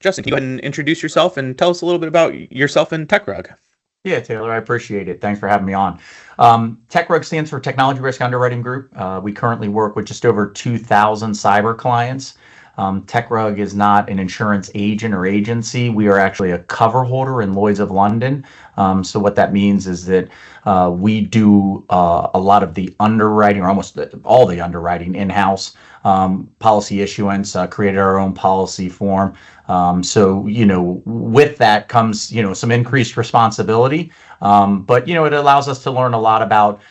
Justin, can you go ahead and introduce yourself and tell us a little bit about yourself and TechRug? Yeah, Taylor, I appreciate it. Thanks for having me on. TechRug stands for Technology Risk Underwriting Group. We currently work with just over 2,000 cyber clients. TechRug is not an insurance agent or agency. We are actually a cover holder in Lloyd's of London. So what that means is that we do a lot of the underwriting, or almost all the underwriting in-house, policy issuance, created our own policy form. So, with that comes, some increased responsibility. But, it allows us to learn a lot about,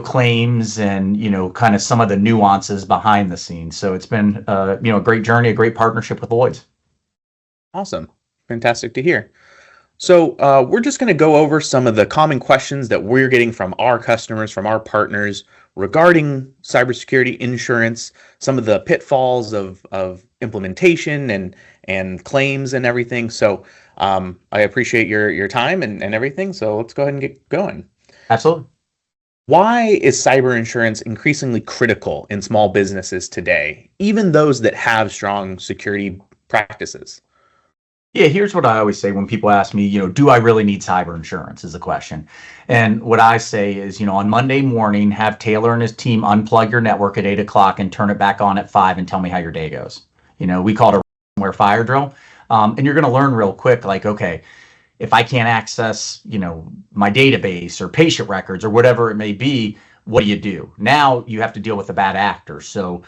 claims and, kind of some of the nuances behind the scenes. So it's been, a great journey, a great partnership with Lloyd's. Awesome. Fantastic to hear. So we're just going to go over some of the common questions that we're getting from our customers, from our partners regarding cybersecurity insurance, some of the pitfalls of implementation and claims and everything. So I appreciate your time and everything. So let's go ahead and get going. Absolutely. Why is cyber insurance increasingly critical in small businesses today, even those that have strong security practices? Yeah, here's what I always say when people ask me, do I really need cyber insurance is the question. And what I say is, on Monday morning, have Taylor and his team unplug your network at 8 o'clock and turn it back on at 5 and tell me how your day goes. We call it a ransomware fire drill. And you're going to learn real quick, like, okay, if I can't access, my database or patient records or whatever it may be, what do? Now you have to deal with the bad actors. So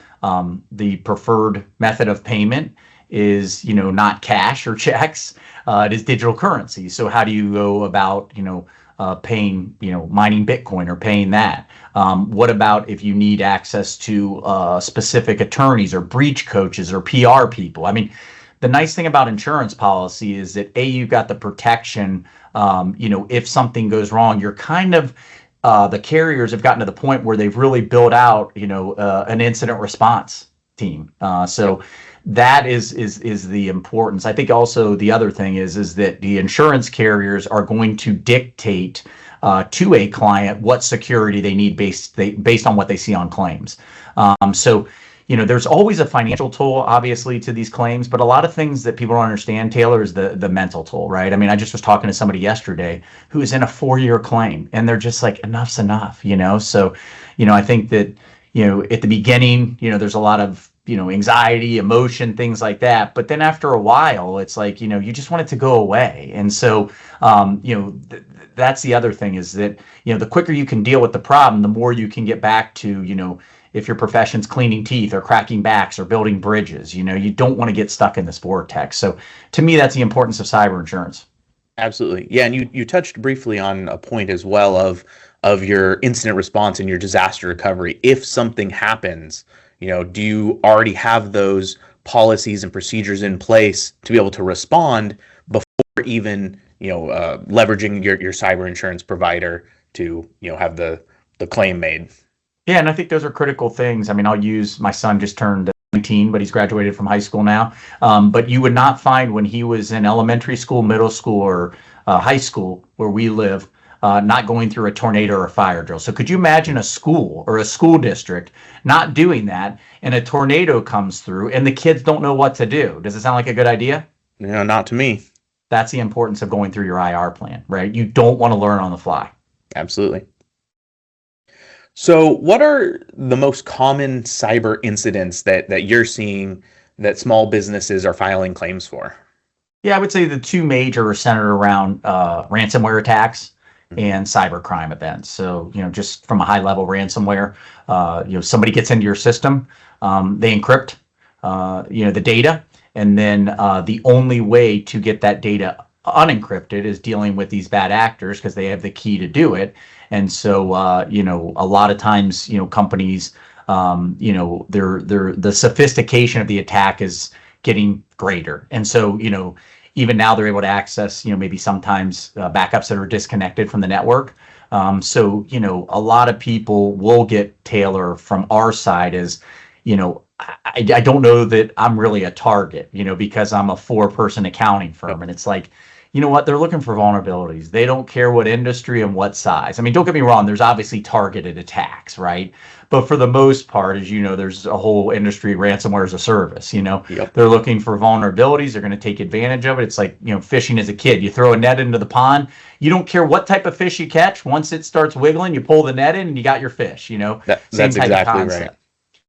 the preferred method of payment is, not cash or checks. It is digital currency. So how do you go about, paying, mining Bitcoin or paying that? What about if you need access to specific attorneys or breach coaches or PR people? I mean, the nice thing about insurance policy is that you've got the protection. If something goes wrong, you're kind of the carriers have gotten to the point where they've really built out, an incident response team. So that is the importance. I think also the other thing is that the insurance carriers are going to dictate to a client what security they need based on what they see on claims. So there's always a financial toll, obviously, to these claims, but a lot of things that people don't understand, Taylor, is the mental toll, right? I mean, I just was talking to somebody yesterday who is in a 4-year claim, and they're just like, enough's enough, So, I think that, at the beginning, there's a lot of, anxiety, emotion, things like that. But then after a while, it's like, you just want it to go away. And so, that's the other thing is that, the quicker you can deal with the problem, the more you can get back to, if your profession's cleaning teeth or cracking backs or building bridges, you don't want to get stuck in this vortex. So to me, that's the importance of cyber insurance. Absolutely. Yeah. And you touched briefly on a point as well of your incident response and your disaster recovery. If something happens, do you already have those policies and procedures in place to be able to respond before even, leveraging your cyber insurance provider to, have the claim made? Yeah, and I think those are critical things. I mean, I'll use my son just turned 19, but he's graduated from high school now. But you would not find when he was in elementary school, middle school, or high school where we live, not going through a tornado or a fire drill. So could you imagine a school or a school district not doing that and a tornado comes through and the kids don't know what to do? Does it sound like a good idea? Not to me. That's the importance of going through your IR plan, right? You don't want to learn on the fly. Absolutely. So what are the most common cyber incidents that you're seeing that small businesses are filing claims for? Yeah, I would say the two major are centered around ransomware attacks and cybercrime events. So, just from a high level ransomware, somebody gets into your system, they encrypt, the data, and then the only way to get that data unencrypted is dealing with these bad actors because they have the key to do it. And so, a lot of times, companies, the sophistication of the attack is getting greater. And so, even now they're able to access, maybe sometimes backups that are disconnected from the network. So, a lot of people will get Taylor from our side as, I don't know that I'm really a target, because I'm a 4-person accounting firm. And it's like, you know what? They're looking for vulnerabilities. They don't care what industry and what size. I mean, don't get me wrong, there's obviously targeted attacks, right? But for the most part, as you know, there's a whole industry, ransomware as a service, you know. Yep. They're looking for vulnerabilities, they're going to take advantage of it. It's like, you know, fishing as a kid. You throw a net into the pond, you don't care what type of fish you catch. Once it starts wiggling, you pull the net in and you got your fish, you know. Same That's type of exactly right. concept.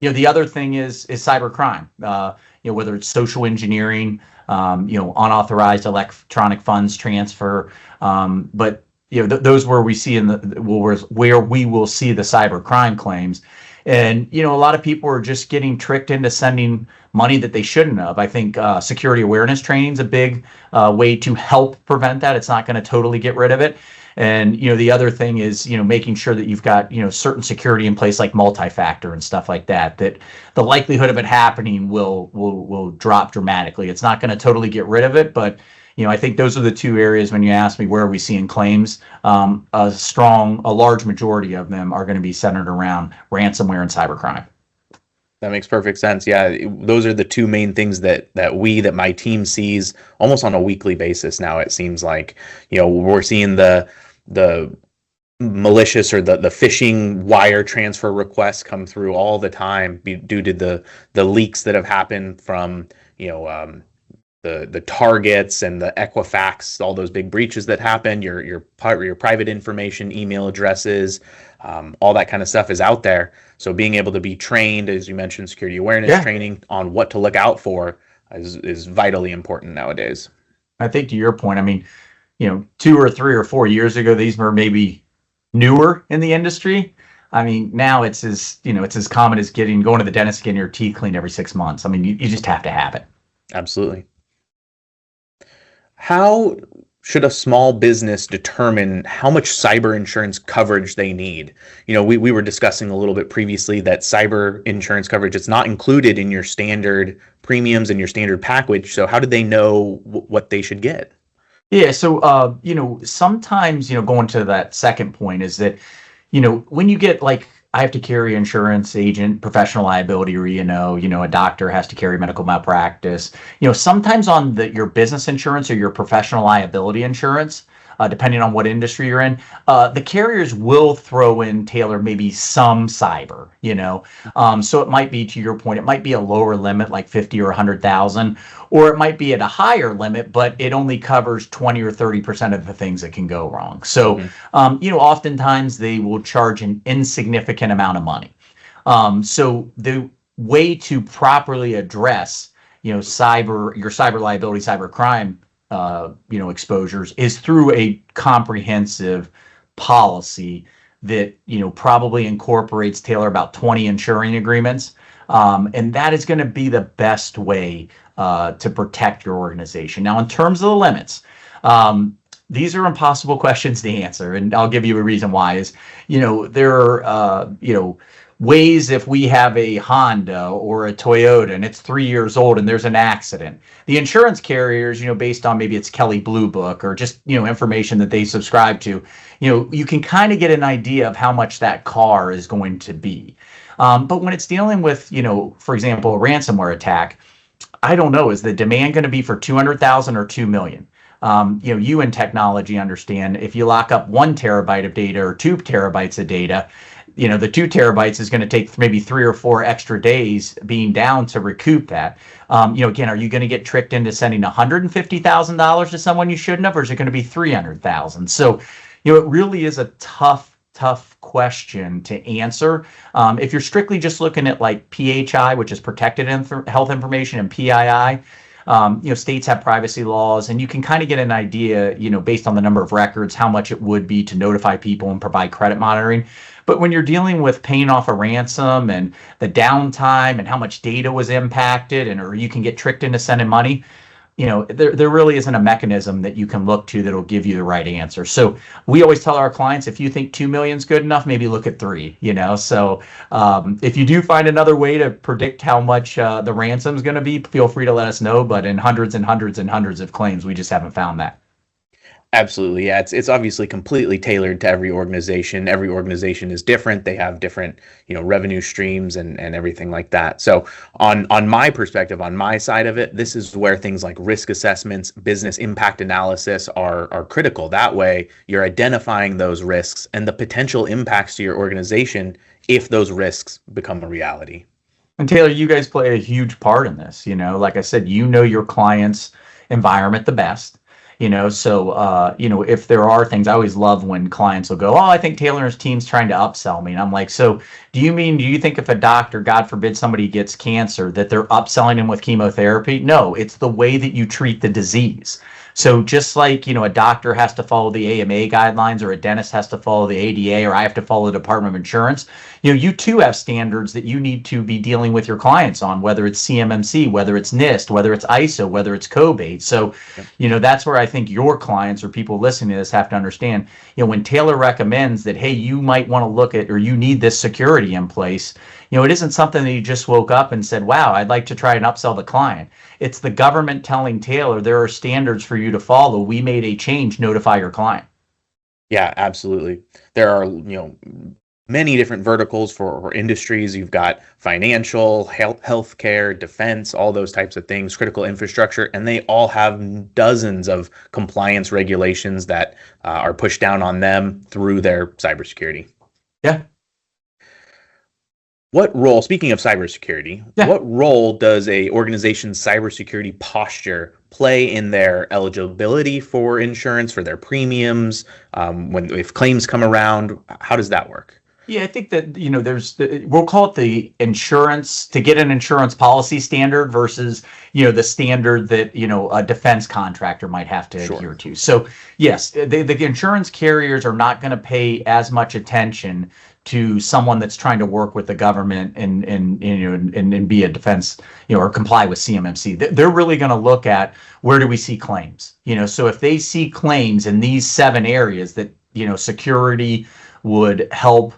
You know, the other thing is cybercrime. You know, whether it's social engineering, you know, unauthorized electronic funds transfer, but you know, those where we see in the where we will see the cybercrime claims. And you know, a lot of people are just getting tricked into sending money that they shouldn't have. I think security awareness training is a big way to help prevent that. It's not going to totally get rid of it. And you know, the other thing is, you know, making sure that you've got, you know, certain security in place like multi-factor and stuff like that, that the likelihood of it happening will drop dramatically. It's not going to totally get rid of it, but you know, I think those are the two areas when you ask me where are we seeing claims, a large majority of them are going to be centered around ransomware and cybercrime. That makes perfect sense. Yeah, those are the two main things that my team sees almost on a weekly basis now. It seems like, you know, we're seeing the malicious or the phishing wire transfer requests come through all the time due to the leaks that have happened from, you know, the targets and the Equifax, all those big breaches that happen, your private information, email addresses, all that kind of stuff is out there. So being able to be trained, as you mentioned, security awareness training on what to look out for is vitally important nowadays. I think to your point, I mean, you know, 2 or 3 or 4 years ago, these were maybe newer in the industry. I mean, now it's as, you know, it's as common as going to the dentist, getting your teeth cleaned every 6 months. I mean, you just have to have it. Absolutely. How should a small business determine how much cyber insurance coverage they need? You know, we were discussing a little bit previously that cyber insurance coverage is not included in your standard premiums and your standard package. So how do they know what they should get? Yeah, so you know, sometimes, you know, going to that second point is that, you know, when you get like I have to carry insurance, agent, professional liability, or you know, a doctor has to carry medical malpractice. You know, sometimes on your business insurance or your professional liability insurance, depending on what industry you're in, the carriers will throw in, Taylor, maybe some cyber, you know. So it might be, to your point, it might be a lower limit like 50 or 100,000, or it might be at a higher limit, but it only covers 20 or 30% of the things that can go wrong. So, you know, oftentimes they will charge an insignificant amount of money. So the way to properly address, you know, your cyber liability, cyber crime, you know, exposures is through a comprehensive policy that, you know, probably incorporates, Taylor, about 20 insuring agreements. And that is going to be the best way to protect your organization. Now, in terms of the limits, these are impossible questions to answer, and I'll give you a reason why. Is, you know, there are, you know, ways if we have a Honda or a Toyota and it's 3 years old and there's an accident, the insurance carriers, you know, based on maybe it's Kelley Blue Book or just, you know, information that they subscribe to, you know, you can kind of get an idea of how much that car is going to be. But when it's dealing with, you know, for example, a ransomware attack, I don't know, is the demand going to be for 200,000 or 2 million? You know, you in technology understand if you lock up 1 terabyte of data or 2 terabytes of data, you know, the 2 terabytes is going to take maybe 3 or 4 extra days being down to recoup that. You know, again, are you going to get tricked into sending $150,000 to someone you shouldn't have, or is it going to be 300,000? So, you know, it really is a tough question to answer. If you're strictly just looking at like PHI, which is protected health information, and PII, you know, states have privacy laws, and you can kind of get an idea, you know, based on the number of records, how much it would be to notify people and provide credit monitoring. But when you're dealing with paying off a ransom and the downtime and how much data was impacted, and or you can get tricked into sending money, you know, there really isn't a mechanism that you can look to that'll give you the right answer. So we always tell our clients, if you think 2 million is good enough, maybe look at 3, you know. So if you do find another way to predict how much the ransom is going to be, feel free to let us know. But in hundreds and hundreds and hundreds of claims, we just haven't found that. Absolutely. Yeah, it's obviously completely tailored to every organization. Every organization is different. They have different, revenue streams and everything like that. So on my perspective, on my side of it, this is where things like risk assessments, business impact analysis are critical. That way, you're identifying those risks and the potential impacts to your organization if those risks become a reality. And Taylor, you guys play a huge part in this. Like I said, your client's environment the best. So if there are things, I always love when clients will go, "Oh, I think Taylor and his team's trying to upsell me," and I'm like, "So, do you think if a doctor, God forbid, somebody gets cancer, that they're upselling him with chemotherapy? No, it's the way that you treat the disease." So just like, a doctor has to follow the AMA guidelines, or a dentist has to follow the ADA, or I have to follow the Department of Insurance, you too have standards that you need to be dealing with your clients on, whether it's CMMC, whether it's NIST, whether it's ISO, whether it's COBATE. So, Yep. that's where I think your clients or people listening to this have to understand, when Taylor recommends that, hey, you might want to look at, or you need this security in place, it isn't something that you just woke up and said, wow, I'd like to try and upsell the client. It's the government telling Taylor there are standards for you to follow. We made a change, notify your client. Yeah, absolutely. There are, many different verticals for industries. You've got financial, healthcare, defense, all those types of things, critical infrastructure, and they all have dozens of compliance regulations that are pushed down on them through their cybersecurity. Yeah. What role, speaking of cybersecurity, Yeah. what role does a organization's cybersecurity posture play in their eligibility for insurance, for their premiums, if claims come around? How does that work? Yeah, I think that, we'll call it the insurance, to get an insurance policy standard versus, the standard that, a defense contractor might have to Sure. adhere to. So yes, the insurance carriers are not going to pay as much attention to someone that's trying to work with the government and be a defense, or comply with CMMC. They're really going to look at, where do we see claims? So if they see claims in these 7 areas that, security would help,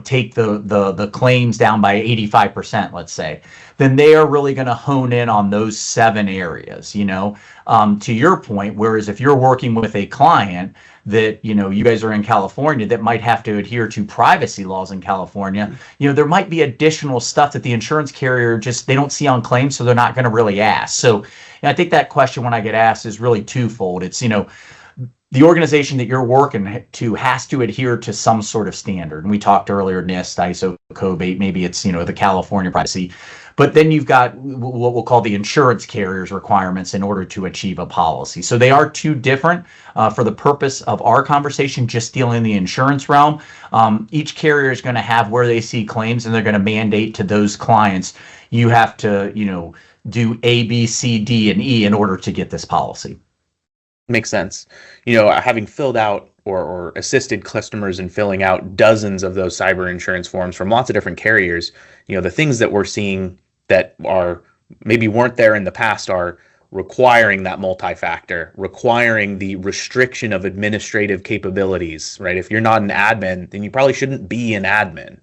take the claims down by 85%, let's say, then they are really going to hone in on those 7 areas, to your point. Whereas if you're working with a client that, you guys are in California, that might have to adhere to privacy laws in California, there might be additional stuff that the insurance carrier they don't see on claims, so they're not going to really ask. So I think that question, when I get asked, is really twofold. It's, the organization that you're working to has to adhere to some sort of standard. And we talked earlier, NIST, ISO, COBATE, maybe it's, the California privacy. But then you've got what we'll call the insurance carrier's requirements in order to achieve a policy. So they are two different. For the purpose of our conversation, just dealing in the insurance realm, each carrier is going to have where they see claims, and they're going to mandate to those clients, you have to, do A, B, C, D, and E in order to get this policy. Makes sense. Having filled out or assisted customers in filling out dozens of those cyber insurance forms from lots of different carriers, the things that we're seeing that are maybe weren't there in the past are requiring that multi-factor, requiring the restriction of administrative capabilities, right? If you're not an admin, then you probably shouldn't be an admin.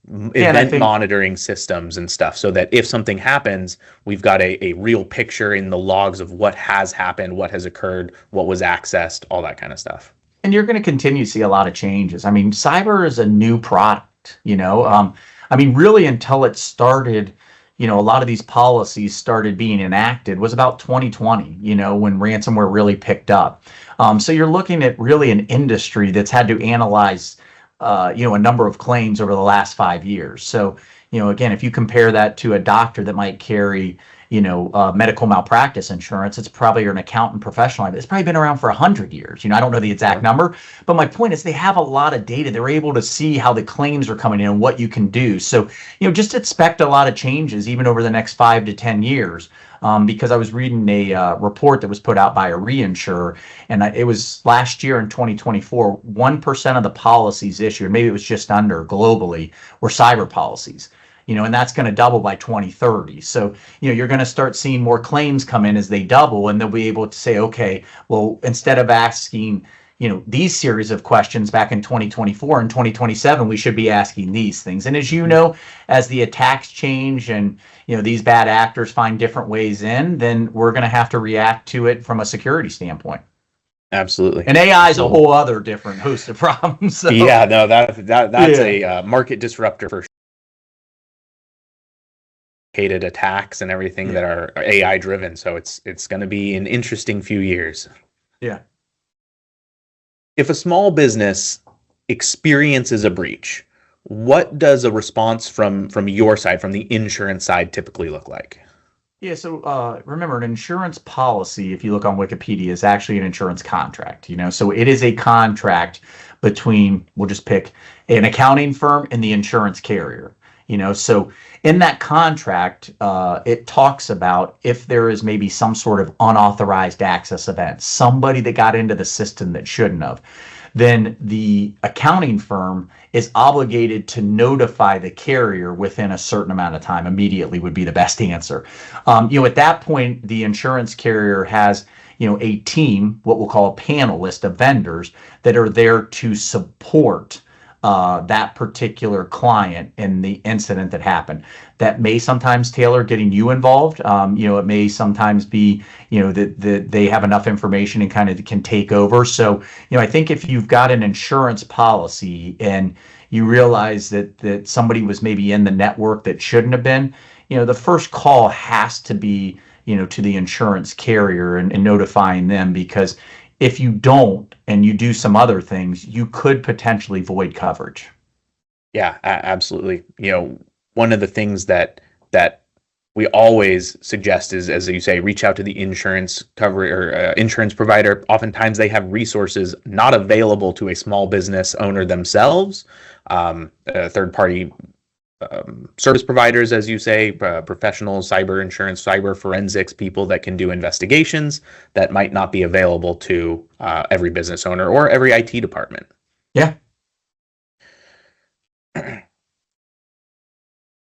Event monitoring systems and stuff, so that if something happens, we've got a real picture in the logs of what has happened, what has occurred, what was accessed, all that kind of stuff. And you're going to continue to see a lot of changes. I mean, cyber is a new product, really until it started, a lot of these policies started being enacted was about 2020, when ransomware really picked up. So you're looking at really an industry that's had to analyze a number of claims over the last 5 years. So, again, if you compare that to a doctor that might carry, medical malpractice insurance, it's probably, or an accountant professional. It's probably been around for 100 years. I don't know the exact number, but my point is they have a lot of data. They're able to see how the claims are coming in and what you can do. So, just expect a lot of changes even over the next 5 to 10 years. Because I was reading a report that was put out by a reinsurer, and it was last year in 2024, 1% of the policies issued, maybe it was just under globally, were cyber policies. And that's going to double by 2030. So, you're going to start seeing more claims come in as they double, and they'll be able to say, okay, well, instead of asking, these series of questions back in 2024 and 2027, we should be asking these things. And as as the attacks change and, these bad actors find different ways in, then we're going to have to react to it from a security standpoint. Absolutely. And AI is a Absolutely. whole other different host of problems. So Yeah, no, that's yeah, a market disruptor for hated attacks and everything yeah, that are AI driven. So it's going to be an interesting few years. yeah. If a small business experiences a breach, what does a response from your side, from the insurance side, typically look like? Yeah, so remember, an insurance policy, if you look on Wikipedia, is actually an insurance contract. So it is a contract between, we'll just pick an accounting firm and the insurance carrier. So in that contract, it talks about if there is maybe some sort of unauthorized access event, somebody that got into the system that shouldn't have, then the accounting firm is obligated to notify the carrier within a certain amount of time. Immediately would be the best answer. At that point, the insurance carrier has a team, what we'll call a panel list of vendors that are there to support that particular client in the incident that happened. That may sometimes tailor getting you involved. It may sometimes be, that they have enough information and kind of can take over. So, I think if you've got an insurance policy and you realize that somebody was maybe in the network that shouldn't have been, the first call has to be, to the insurance carrier and notifying them, because if you don't and you do some other things, you could potentially void coverage. Yeah, absolutely. One of the things that we always suggest is, as you say, reach out to the insurance cover or insurance provider. Oftentimes, they have resources not available to a small business owner themselves. Third party service providers, as you say, professional cyber insurance, cyber forensics people that can do investigations that might not be available to every business owner or every IT department. Yeah.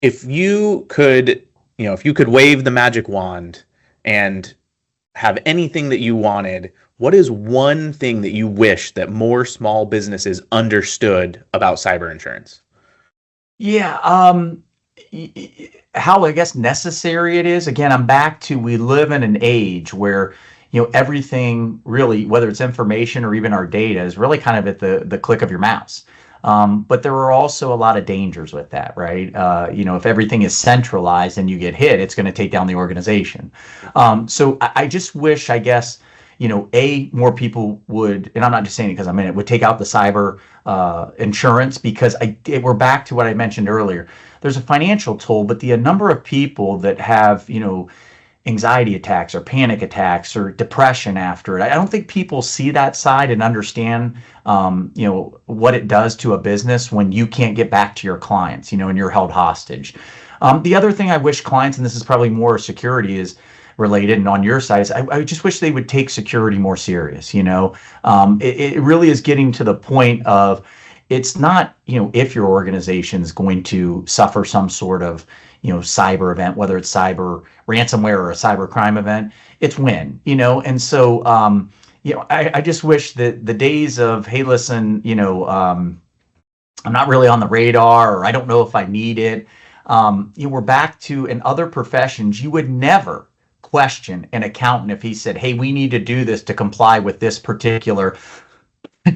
If you could, if you could wave the magic wand and have anything that you wanted, what is one thing that you wish that more small businesses understood about cyber insurance? Yeah. How, I guess, necessary it is. Again, I'm back to, we live in an age where, everything really, whether it's information or even our data, is really kind of at the click of your mouse. But there are also a lot of dangers with that, right? If everything is centralized and you get hit, it's going to take down the organization. So I just wish, I guess, more people would, and I'm not just saying it because I'm in it, would take out the cyber insurance, because we're back to what I mentioned earlier. There's a financial toll, but the number of people that have, anxiety attacks or panic attacks or depression after it. I don't think people see that side and understand, what it does to a business when you can't get back to your clients, and you're held hostage. The other thing I wish clients, and this is probably more security is related, and on your side, is I just wish they would take security more serious. It really is getting to the point of, it's not, if your organization is going to suffer some sort of, cyber event, whether it's cyber ransomware or a cyber crime event, it's when, and so, I just wish that the days of, hey, listen, I'm not really on the radar, or I don't know if I need it. We're back to, in other professions, you would never question an accountant if he said, hey, we need to do this to comply with this particular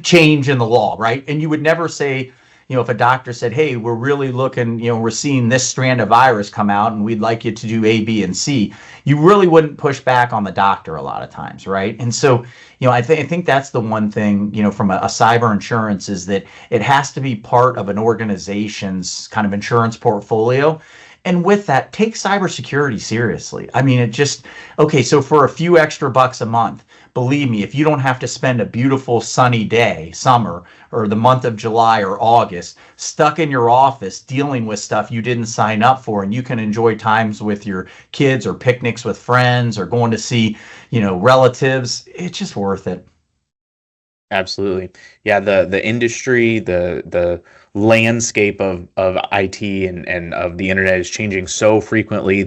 change in the law, right? And you would never say, if a doctor said, hey, we're really looking, we're seeing this strand of virus come out and we'd like you to do A, B, and C, you really wouldn't push back on the doctor a lot of times, right? And so, I think that's the one thing, from a cyber insurance, is that it has to be part of an organization's kind of insurance portfolio. And with that, take cybersecurity seriously. I mean, okay, so for a few extra bucks a month, believe me, if you don't have to spend a beautiful sunny day, summer, or the month of July or August, stuck in your office dealing with stuff you didn't sign up for, and you can enjoy times with your kids or picnics with friends or going to see, relatives, it's just worth it. Absolutely. Yeah, the industry, the landscape of IT and of the internet is changing so frequently.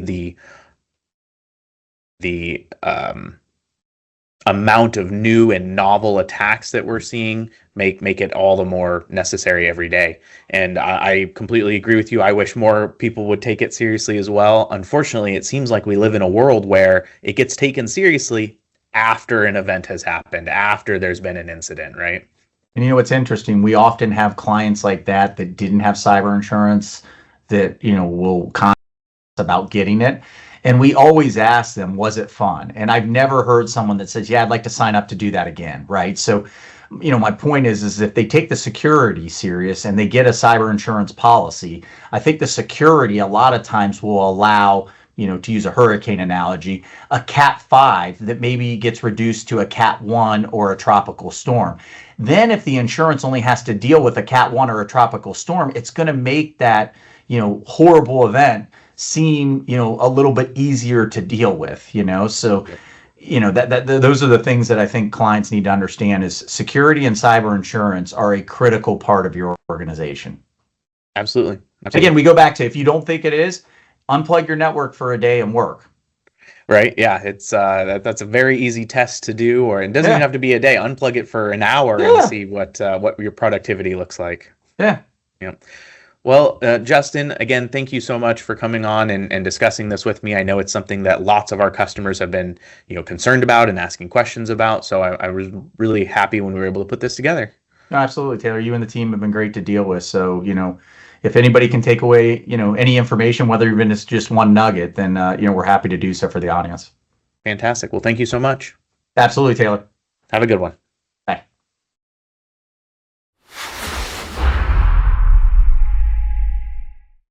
The amount of new and novel attacks that we're seeing make it all the more necessary every day. And I completely agree with you. I wish more people would take it seriously as well. Unfortunately, it seems like we live in a world where it gets taken seriously after an event has happened, after there's been an incident, right? And you know what's interesting? We often have clients like that that didn't have cyber insurance that, will contact us about getting it. And we always ask them, was it fun? And I've never heard someone that says, yeah, I'd like to sign up to do that again, right? So, my point is if they take the security serious and they get a cyber insurance policy, I think the security a lot of times will allow, to use a hurricane analogy, a Cat 5 that maybe gets reduced to a Cat 1 or a tropical storm. Then if the insurance only has to deal with a Cat 1 or a tropical storm, it's going to make that, horrible event seem, a little bit easier to deal with, so those are the things that I think clients need to understand is security and cyber insurance are a critical part of your organization. Absolutely. Again, we go back to, if you don't think it is, unplug your network for a day and work. Right. Yeah. It's that's a very easy test to do, or it doesn't even have to be a day. Unplug it for an hour and see what your productivity looks like. Yeah. Yeah. Well, Justin, again, thank you so much for coming on and discussing this with me. I know it's something that lots of our customers have been, concerned about and asking questions about. So I was really happy when we were able to put this together. No, absolutely, Taylor. You and the team have been great to deal with. So, if anybody can take away, any information, whether even it's just one nugget, then, we're happy to do so for the audience. Fantastic. Well, thank you so much. Absolutely, Taylor. Have a good one.